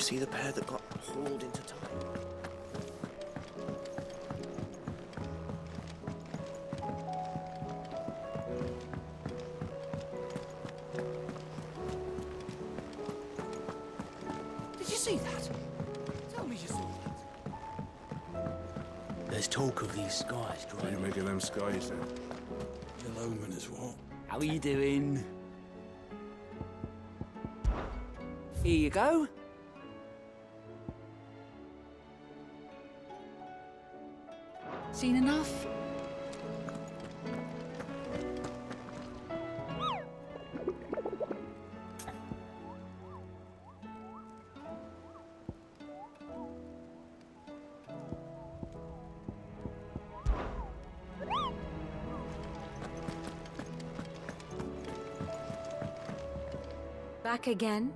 see the pair that got hauled into time? Did you see that? Tell me you saw that. There's talk of these skies What do drying. you make of them skies, then? Your omen is what? How are you doing? Here you go. Seen enough? Back again?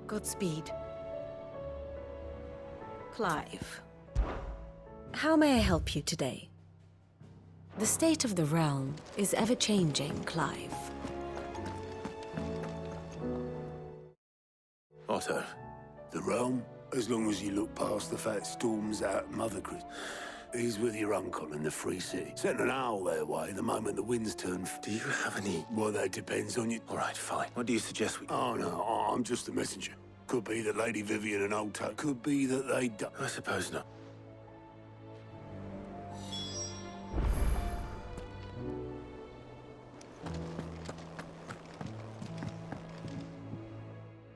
Godspeed. Clive. How may I help you today? The state of the realm is ever-changing, Clive. Otto, The realm, as long as you look past the fat storms out Mother Chris. He's with your uncle in the Free City. Sent an owl their way the moment the winds turn. do you have any... Well, that depends on you. All right, fine. What do you suggest we... Oh, no, I'm just a messenger. Could be that Lady Vivian and Old Tuck. Could be that they don't. I suppose not.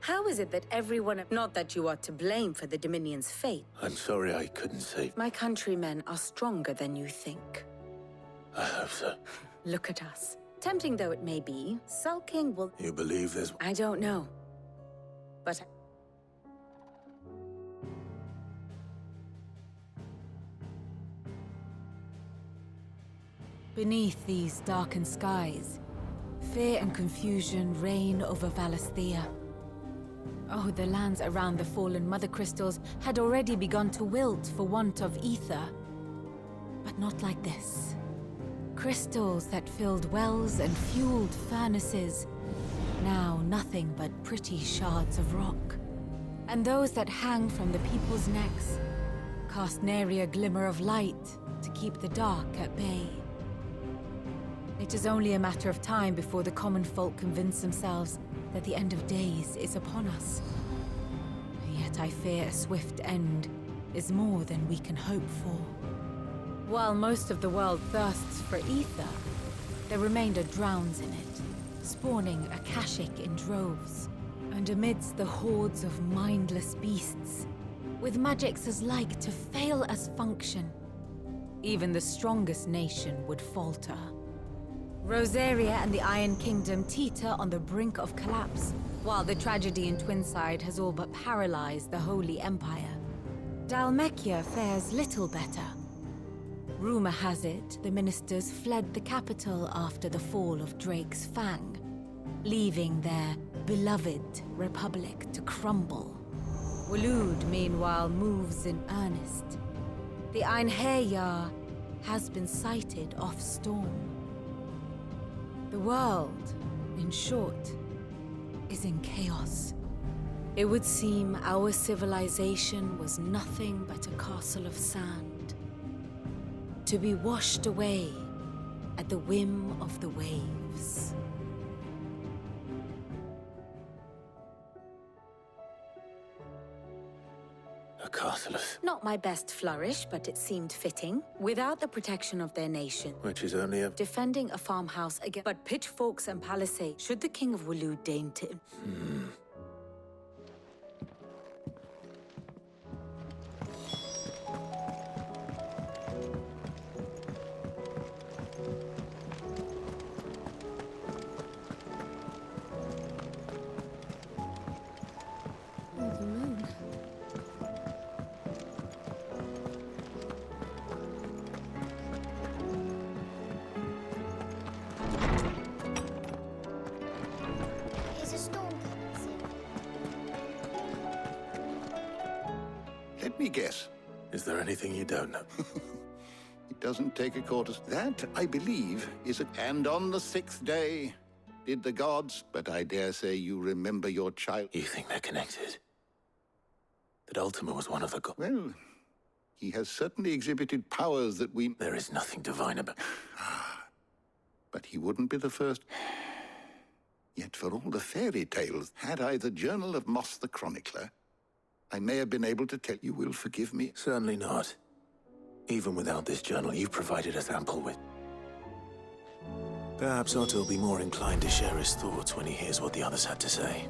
How is it that everyone... Not that you are to blame for the Dominion's fate. I'm sorry I couldn't save... My countrymen are stronger than you think. I hope so. Look at us. Tempting though it may be, sulking will... You believe there's... I don't know. But... Beneath these darkened skies, fear and confusion reign over Valisthea. Oh, the lands around the fallen Mother Crystals had already begun to wilt for want of ether. But not like this. Crystals that filled wells and fueled furnaces, now nothing but pretty shards of rock. And those that hang from the people's necks cast nary a glimmer of light to keep the dark at bay. It is only a matter of time before the common folk convince themselves that the end of days is upon us. Yet I fear a swift end is more than we can hope for. While most of the world thirsts for ether, the remainder drowns in it, spawning Akashic in droves. And amidst the hordes of mindless beasts, with magics as like to fail as function, even the strongest nation would falter. Rosaria and the Iron Kingdom teeter on the brink of collapse, while the tragedy in Twinside has all but paralyzed the Holy Empire. Dalmekia fares little better. Rumor has it the ministers fled the capital after the fall of Drake's Fang, leaving their beloved republic to crumble. Waloed, meanwhile, moves in earnest. The Einherjar has been sighted off-storm. The world, in short, is in chaos. It would seem our civilization was nothing but a castle of sand, to be washed away at the whim of the waves. A castle of... Not my best flourish, but it seemed fitting. Without the protection of their nation, Which is only a... defending a farmhouse against... But pitchforks and palisades, should the King of Waloed deign to... Is a storm coming soon? Let me guess. Is there anything you don't know? It doesn't take a courteous. That, I believe, is a... And on the 6th day did the gods... But I dare say you remember your child... You think they're connected? That Ultima was one of the gods? Well, he has certainly exhibited powers that we... There is nothing divine about... But he wouldn't be the first. Yet for all the fairy tales, had I the Journal of Moss the Chronicler, I may have been able to tell you will forgive me. Certainly not. Even without this journal, you've provided us ample with. Perhaps Otto will be more inclined to share his thoughts when he hears what the others had to say.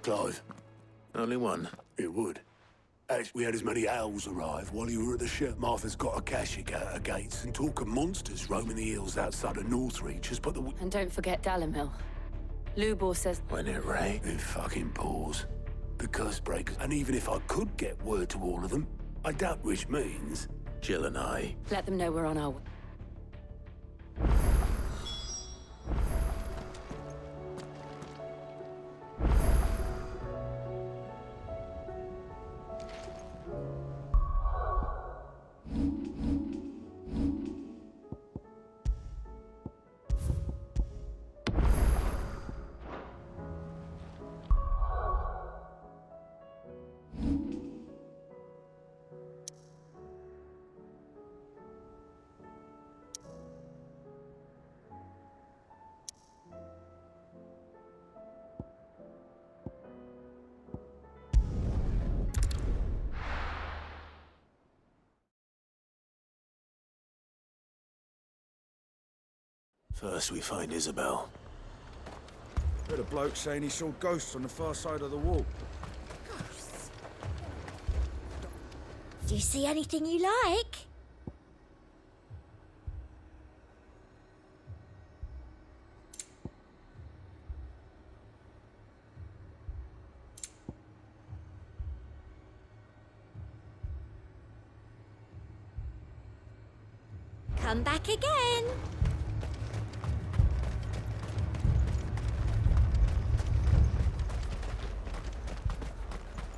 Clive, Only one. it would. We had as many owls arrive while you were at the ship. Martha's got a cashie at her gates, and talk of monsters roaming the hills outside of Northreach has put the... And don't forget Dalimil. Lubor says... When it rains. It fucking pours. The curse breakers. And even if I could get word to all of them, I doubt which means... Jill and I. Let them know we're on our way. First we find Isabel. Heard a bloke saying he saw ghosts on the far side of the wall. Ghosts? Do you see anything you like? Come back again.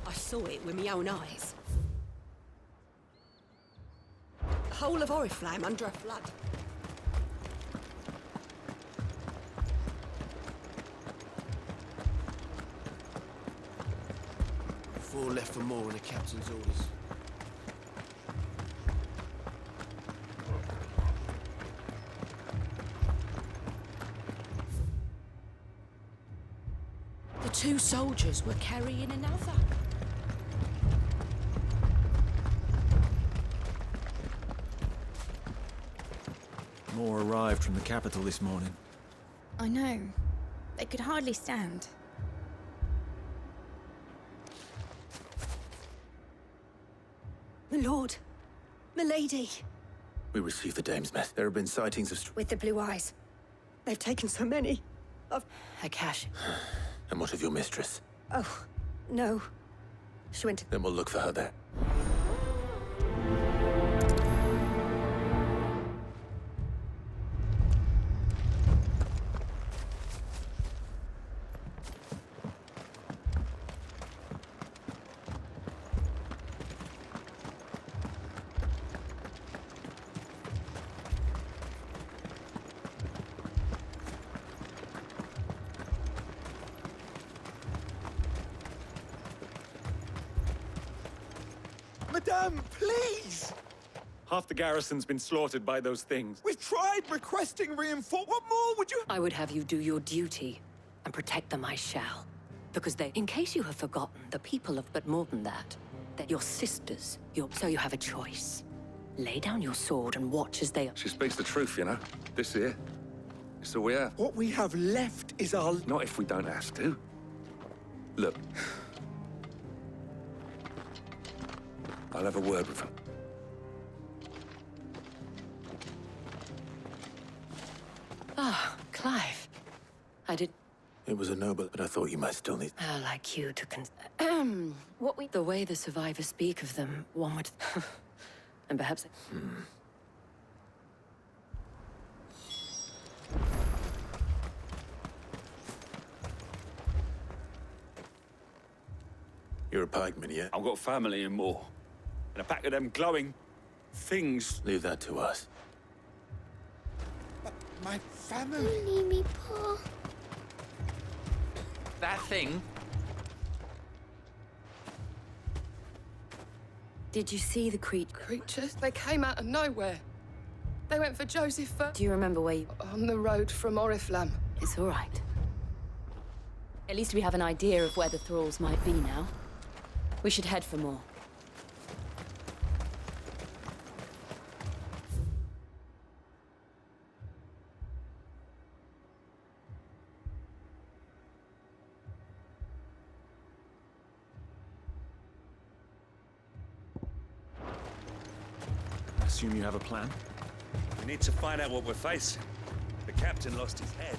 I saw it with my own eyes. The whole of Oriflamme under a flood. 4 left for more on the captain's orders. The 2 soldiers were carrying another. More arrived from the capital this morning. I know. They could hardly stand. My lord. Milady. We received the dame's mess. There have been sightings of... With the blue eyes. They've taken so many. Akash. And what of your mistress? Oh, no. She went to... Then we'll look for her there. Madame, please! Half the garrison's been slaughtered by those things. We've tried requesting reinforcements. What more would you... I would have you do your duty, and protect them I shall. Because they, in case you have forgotten, the people of but more than that. They're your sisters. So you have a choice. Lay down your sword and watch as they... She speaks the truth, you know. This here. It's all we have. What we have left is our... Not if we don't have to. Look. I'll have a word with them. Ah, Clive. I did... It was a noble, but I thought you might still need... like you to what we... The way the survivors speak of them, one would... and perhaps... You're a pikeman, yeah? I've got family and more. And a pack of them glowing things. Leave that to us. But my family... Don't leave me, Paul. That thing? Did you see the creatures? They came out of nowhere. They went for Joseph Do you remember where you... on the road from Oriflamme. It's all right. At least we have an idea of where the thralls might be now. We should head for more. I assume you have a plan? We need to find out what we're facing. The captain lost his head.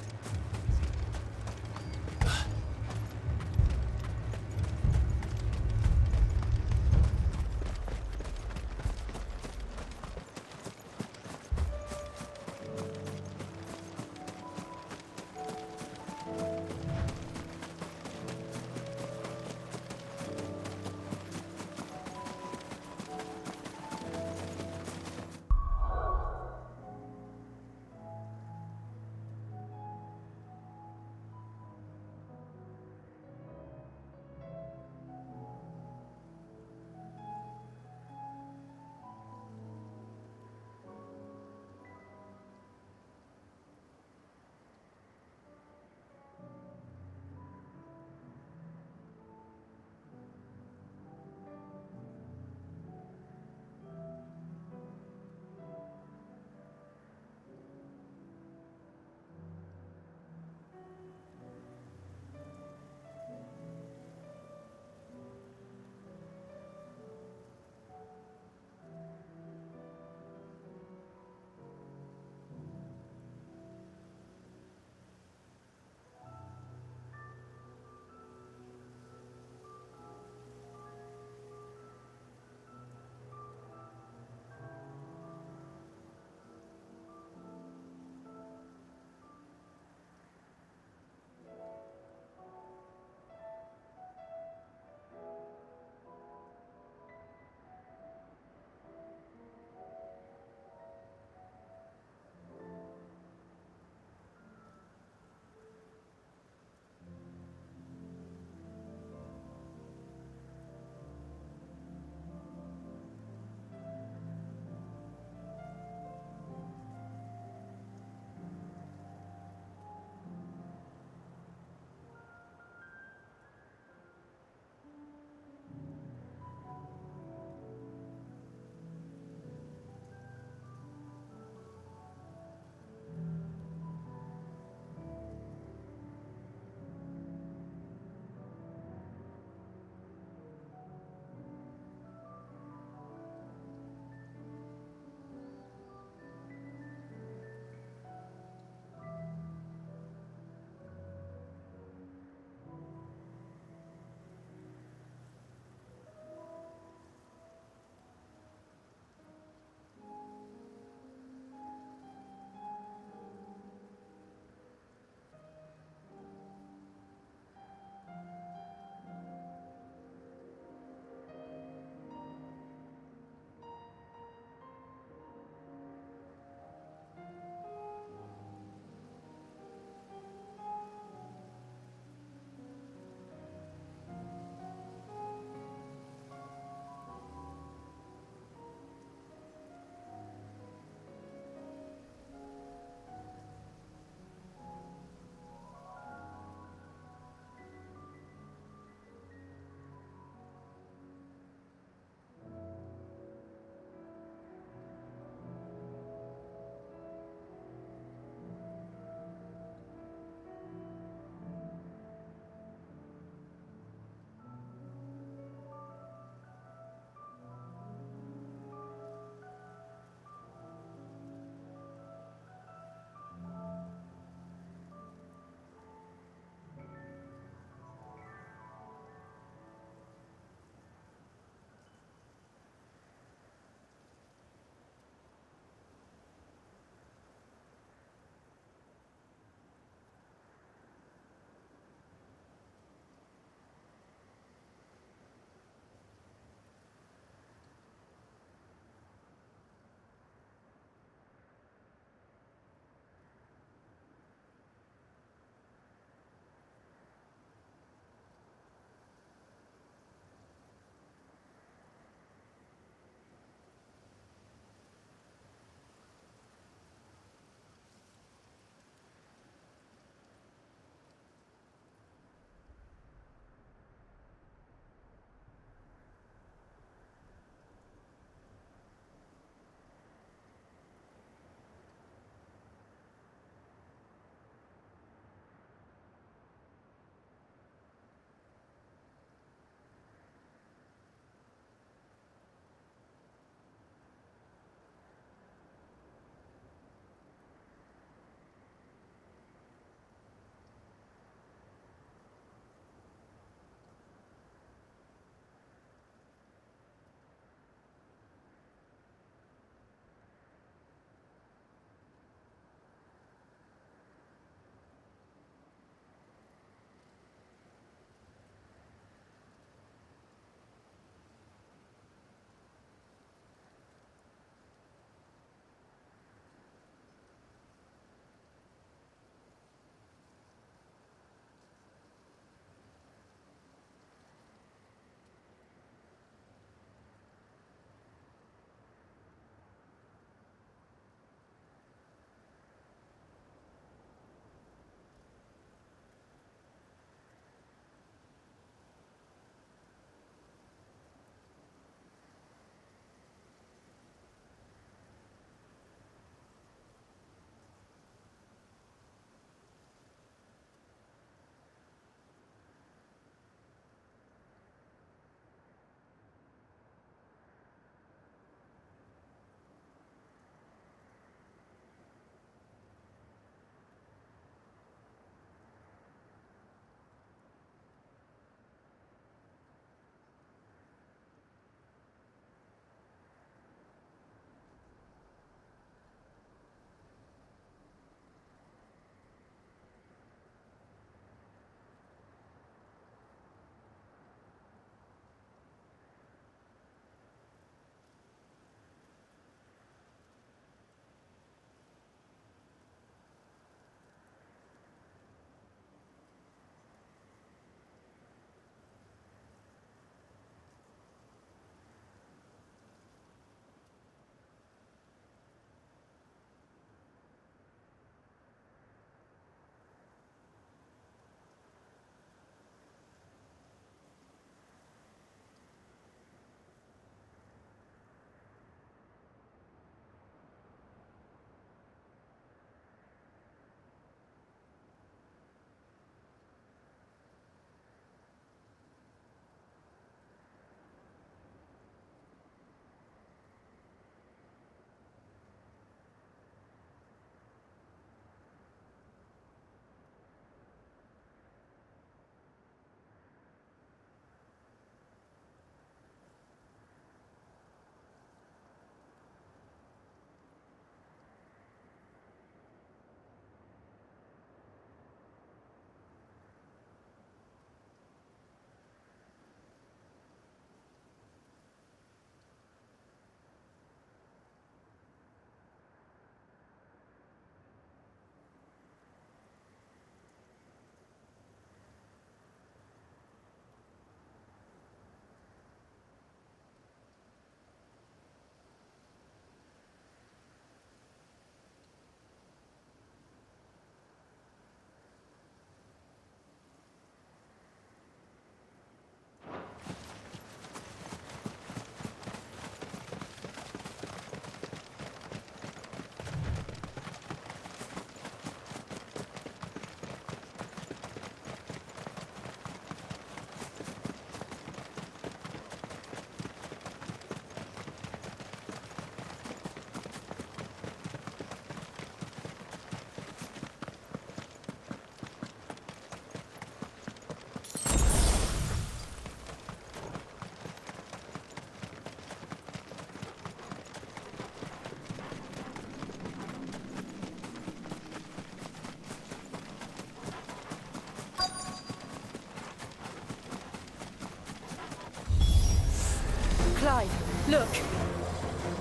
Clive, look!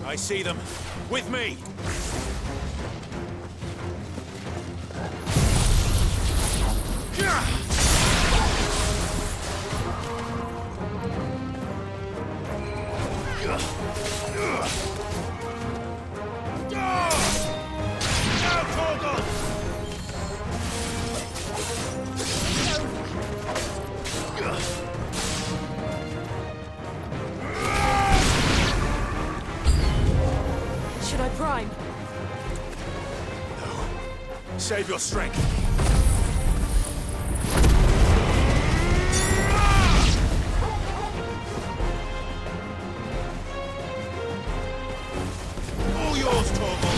I see them. With me! Should I prime? No. Save your strength. All yours, Torvald.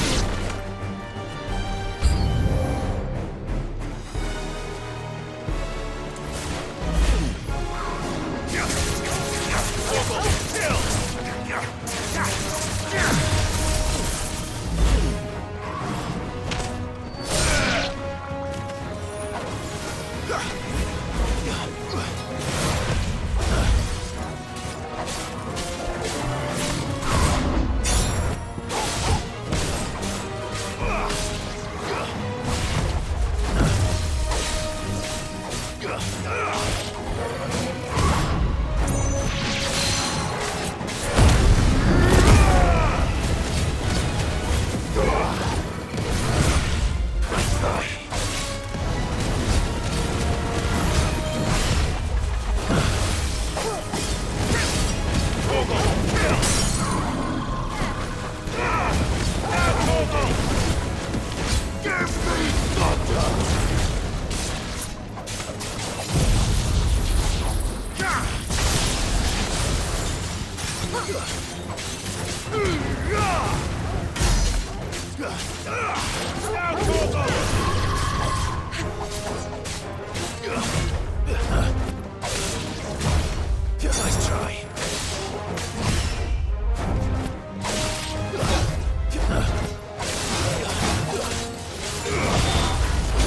Nice try.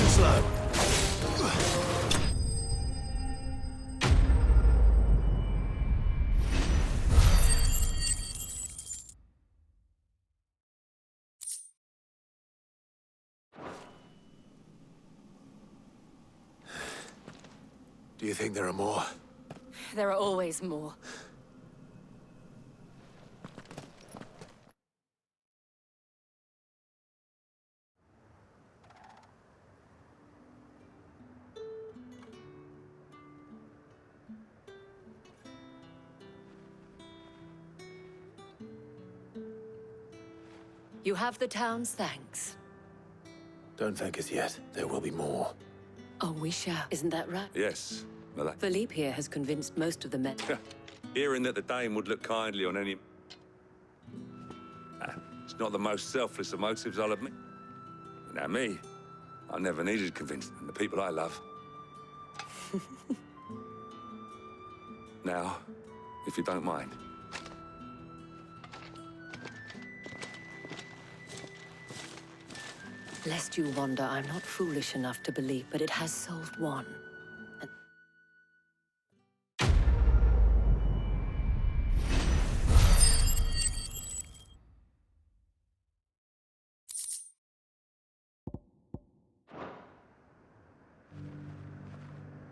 Slow. Do you think there are more? There are always more. You have the town's thanks. Don't thank us yet. There will be more. Oh, we shall. Isn't that right? Yes. Well, that... Philippe here has convinced most of the men. Hearing that the Dane would look kindly on any... It's not the most selfless of motives, I'll admit. Now, me, I never needed convincing, and the people I love. Now, if you don't mind. Lest you wonder, I'm not foolish enough to believe, but it has solved one.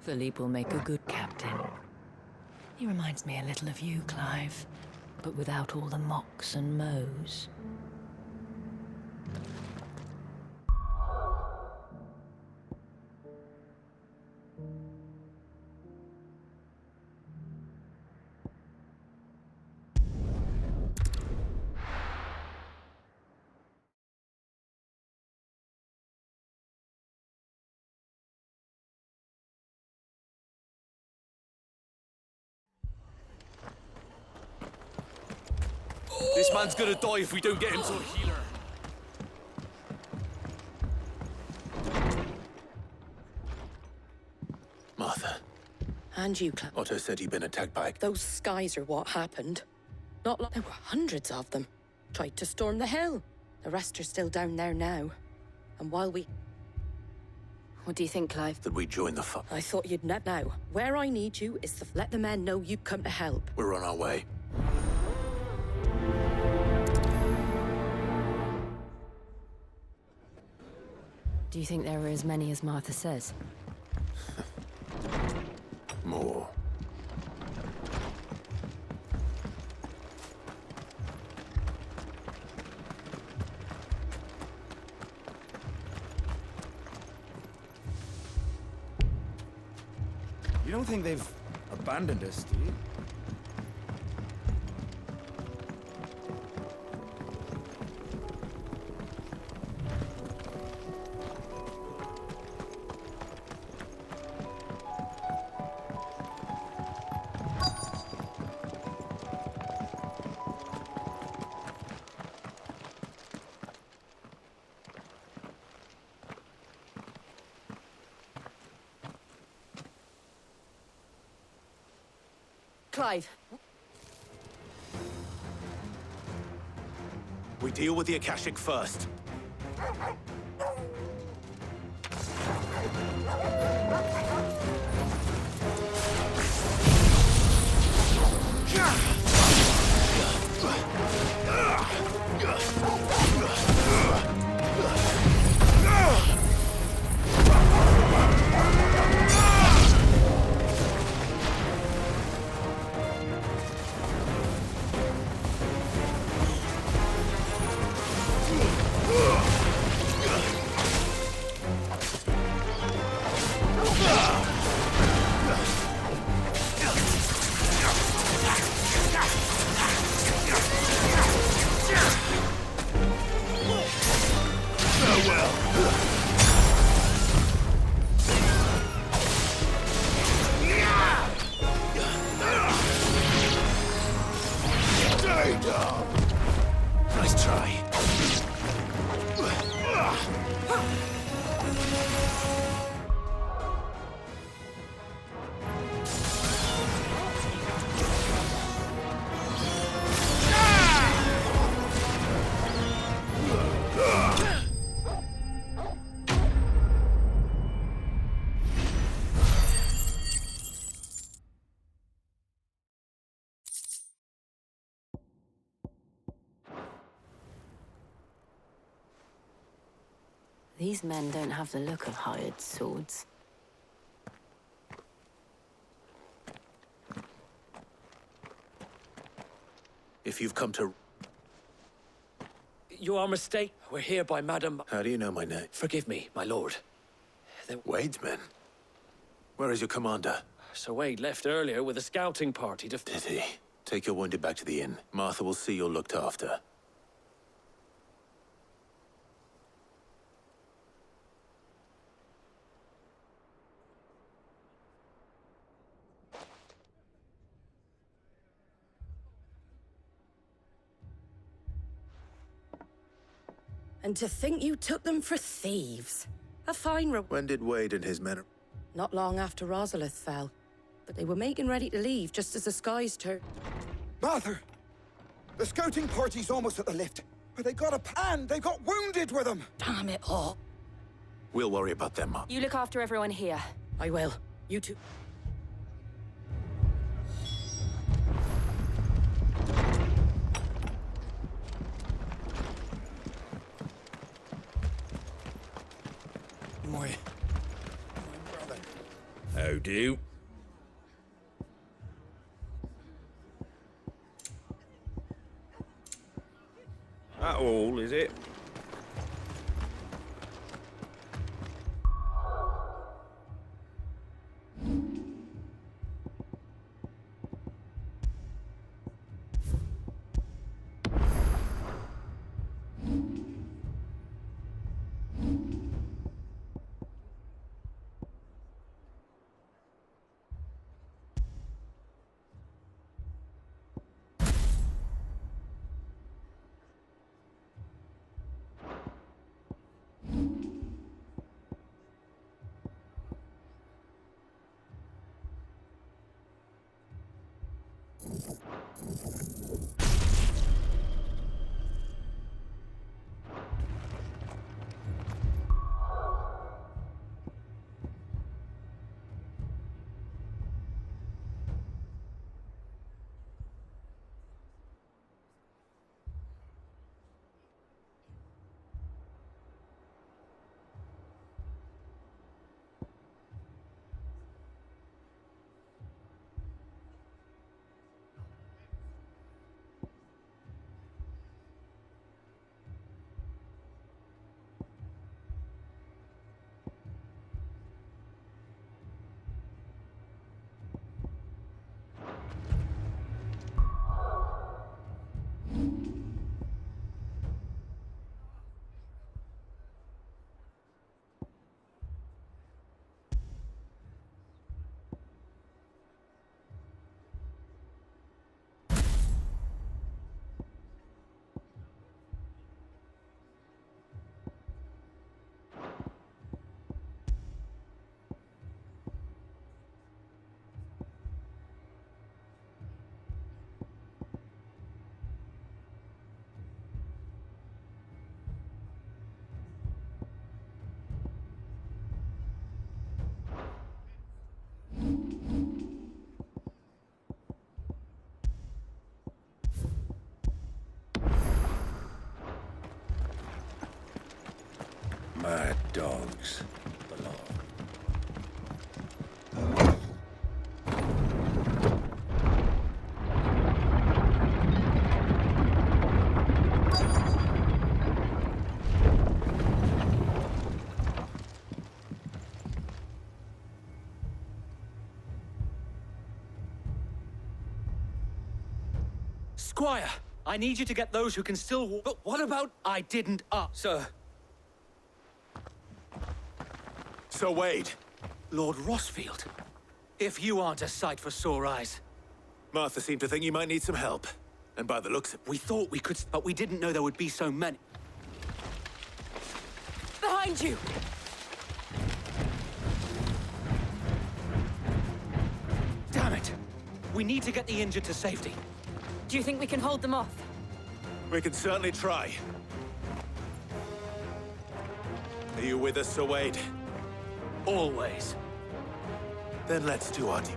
Philippe will make a good captain. He reminds me a little of you, Clive, but without all the mocks and mows. This man's gonna die if we don't get him to a healer. Martha. And you, Clive. Otto said you'd been attacked by... Those skies are what happened. Not like there were hundreds of them. Tried to storm the hill. The rest are still down there now. And while we... What do you think, Clive? That we join the fight. I thought you'd not now. Where I need you is to let the men know you'd come to help. We're on our way. Do you think there are as many as Martha says? More. You don't think they've abandoned us, do you? Clive. We deal with the Akashic first. Nice try. These men don't have the look of hired swords. If you've come to... You are mistaken. We're here by Madam... How do you know my name? Forgive me, my lord. Wade's men? Where is your commander? Sir Wade left earlier with a scouting party to... Did he? Take your wounded back to the inn. Martha will see you're looked after. And to think you took them for thieves. A fine When did Wade and his men... Not long after Rosalith fell. But they were making ready to leave just as the skies turned. Martha! The scouting party's almost at the lift. But they got a plan. They got wounded with them. Damn it all. We'll worry about them, Mark. You look after everyone here. I will. You two. My brother. How do? That all, is it? Squire, I need you to get those who can still walk. But what about I didn't up? Sir. Sir Wade. Lord Rossfield. If you aren't a sight for sore eyes. Martha seemed to think you might need some help. And by the looks of it... We thought we could, but we didn't know there would be so many. Behind you! Damn it! We need to get the injured to safety. Do you think we can hold them off? We can certainly try. Are you with us, Sir Wade? Always. Then let's do our deep.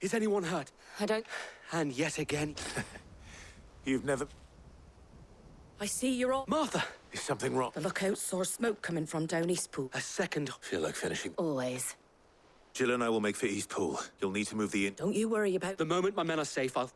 Is anyone hurt? I don't... And yet again... You've never... I see you're all... Martha! Is something wrong? The lookout saw smoke coming from down East Pool. A second... Feel like finishing. Always. Jill and I will make for East Pool. You'll need to move the in... Don't you worry about... The moment my men are safe, I'll...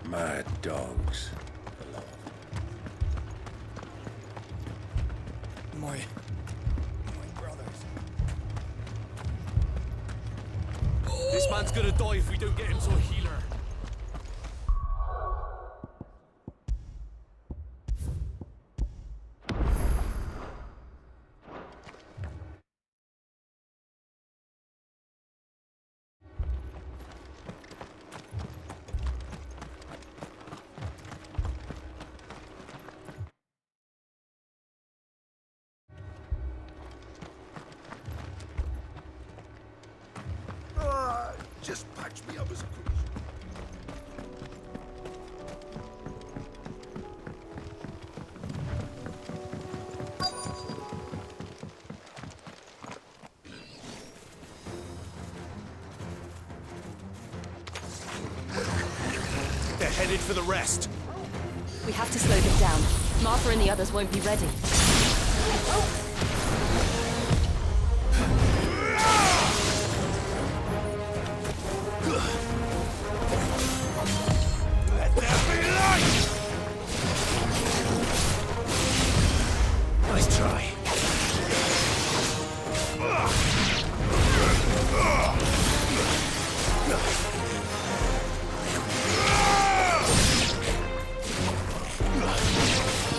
Mad dogs. My brothers. This man's gonna die if we don't get him to a healer. Just patch me up as a quick. They're headed for the rest. We have to slow them down. Martha and the others won't be ready. Let there be light! Nice try.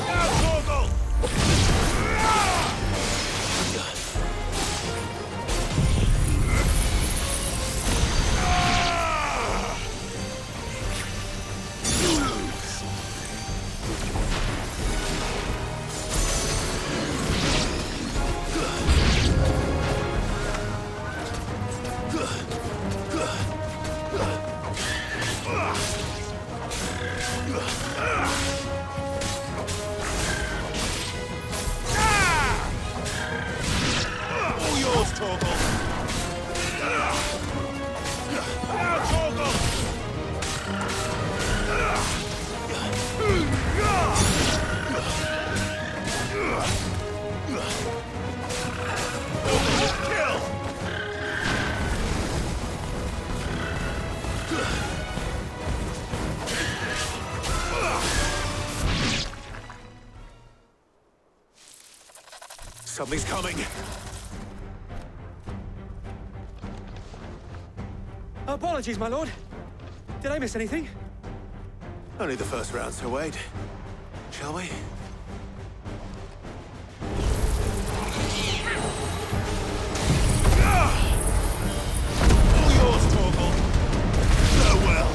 Now, Torgal! Torgal! Now, Torgal! Kill! Something's coming. Apologies, my lord. Did I miss anything? Only the first round, so wait. Shall we? All yours, Torgal. Farewell.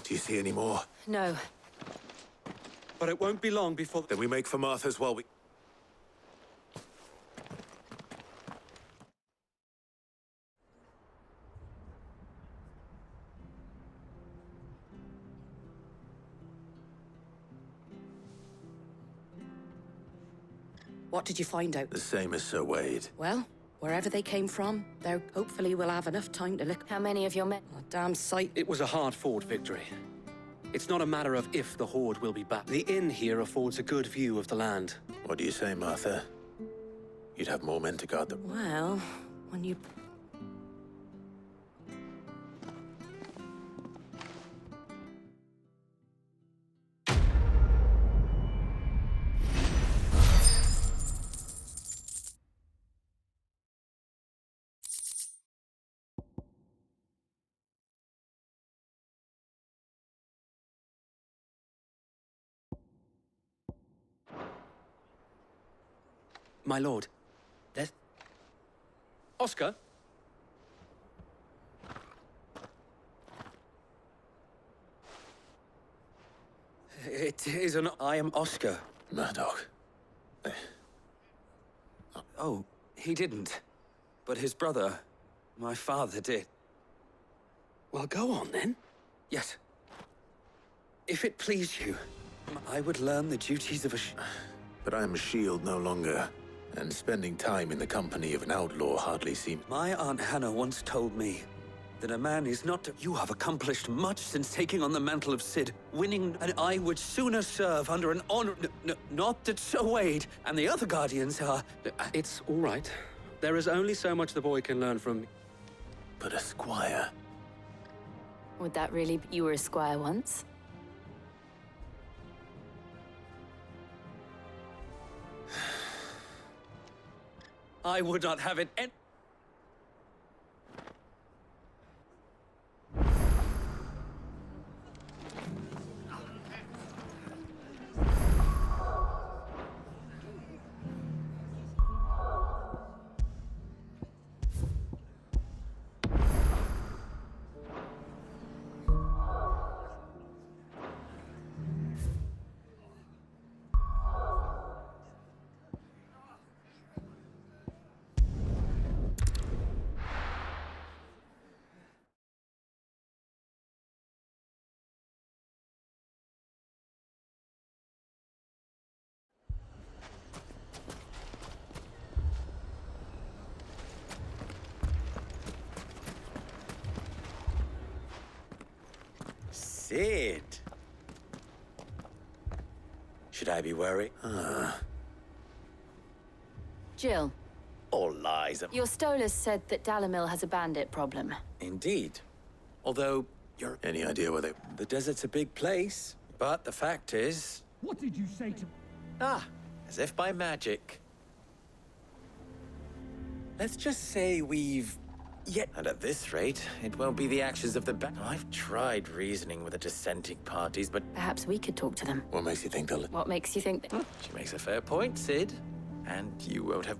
Do you see any more? No. But it won't be long before... Then we make for Martha's while we... What did you find out? The same as Sir Wade. Well, wherever they came from, there hopefully we'll have enough time to look. How many of your men? A damn sight. It was a hard-fought victory. It's not a matter of if the Horde will be back. The inn here affords a good view of the land. What do you say, Martha? You'd have more men to guard them. Well, when you... My lord, there's... Oscar? It is an... I am Oscar. Murdoch. Oh, he didn't. But his brother, my father, did. Well, go on, then. Yes. If it please you, I would learn the duties of a... But I am a shield no longer. And spending time in the company of an outlaw hardly seems... My Aunt Hannah once told me that a man is not... You have accomplished much since taking on the mantle of Cid, winning, and I would sooner serve under an honor... Not that Sir Wade and the other Guardians are... It's all right. There is only so much the boy can learn from... But a squire... Would that really be... You were a squire once? I would not have it Sid. Should I be worried? Jill, All lies. your Stolas said that Dalamil has a bandit problem. Indeed. Although, you're... Any idea where they... The desert's a big place, but the fact is... What did you say to... Ah, as if by magic. Let's just say we've... Yet, and at this rate, it won't be the actions of the I've tried reasoning with the dissenting parties, but... Perhaps we could talk to them. What makes you think they'll... What makes you think that... She makes a fair point, Sid. And you won't have...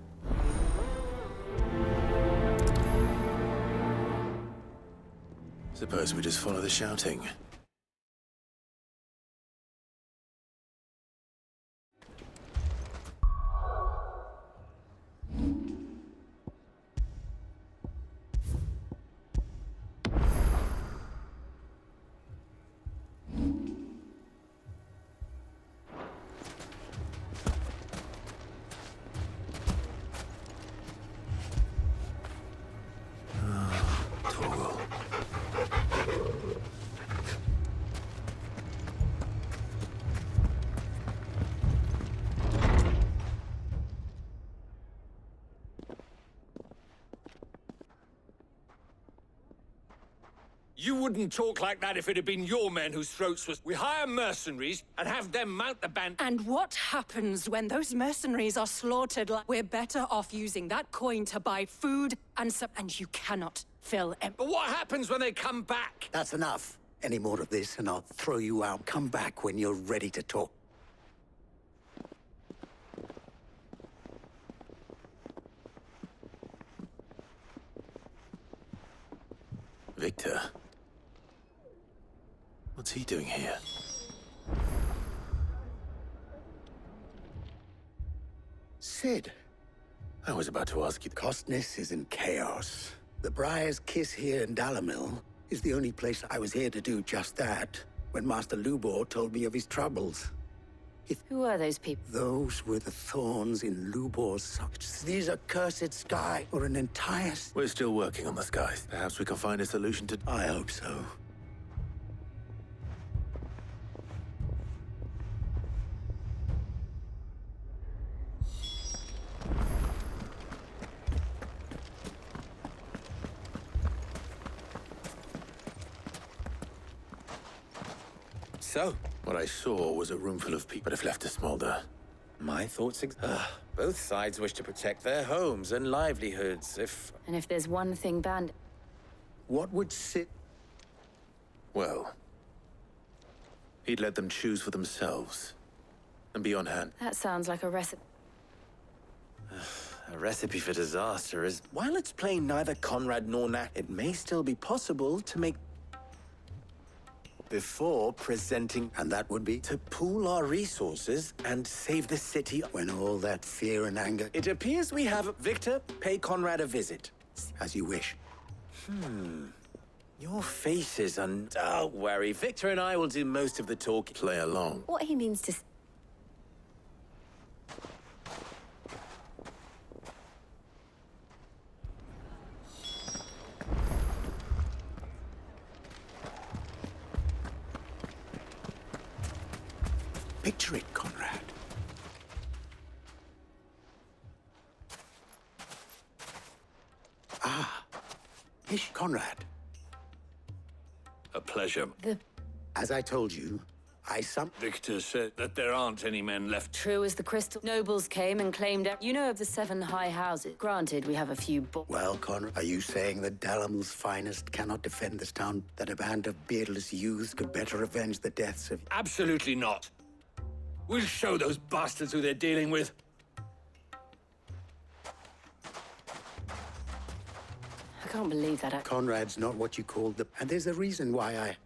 Suppose we just follow the shouting. You wouldn't talk like that if it had been your men whose throats was... We hire mercenaries and have them mount the band... And what happens when those mercenaries are slaughtered? We're better off using that coin to buy food and and you cannot fill em... But what happens when they come back? That's enough. Any more of this and I'll throw you out. Come back when you're ready to talk. Victor. What's he doing here? Sid. I was about to ask you... Costness is in chaos. The Briar's Kiss here in Dalamil is the only place I was here to do just that, when Master Lubor told me of his troubles. Who are those people? Those were the thorns in Lubor's socks. These are cursed sky, or an entire... We're still working on the skies. Perhaps we can find a solution to... I hope so. So, what I saw was a room full of people, but if left to smolder. My thoughts... both sides wish to protect their homes and livelihoods, if... And if there's one thing banned... What would Sid... Well... He'd let them choose for themselves. And be on hand. That sounds like a recipe. A recipe for disaster is... While it's plain neither Conrad nor Nat, it may still be possible to make... Before presenting... And that would be? To pool our resources and save the city... When all that fear and anger... It appears we have... Victor, pay Conrad a visit. As you wish. Your face is Don't worry. Victor and I will do most of the talking. Play along. What he means to... Picture it, Conrad. Ish, Conrad. A pleasure. As I told you, Victor said that there aren't any men left. True as the crystal. Nobles came and claimed... You know of the 7 high houses. Granted, we have a few... Well, Conrad, are you saying that Dalamil's finest cannot defend this town? That a band of beardless youths could better avenge the deaths of... Absolutely not. We'll show those bastards who they're dealing with. I can't believe that. Conrad's not what you called the... And there's a reason why I...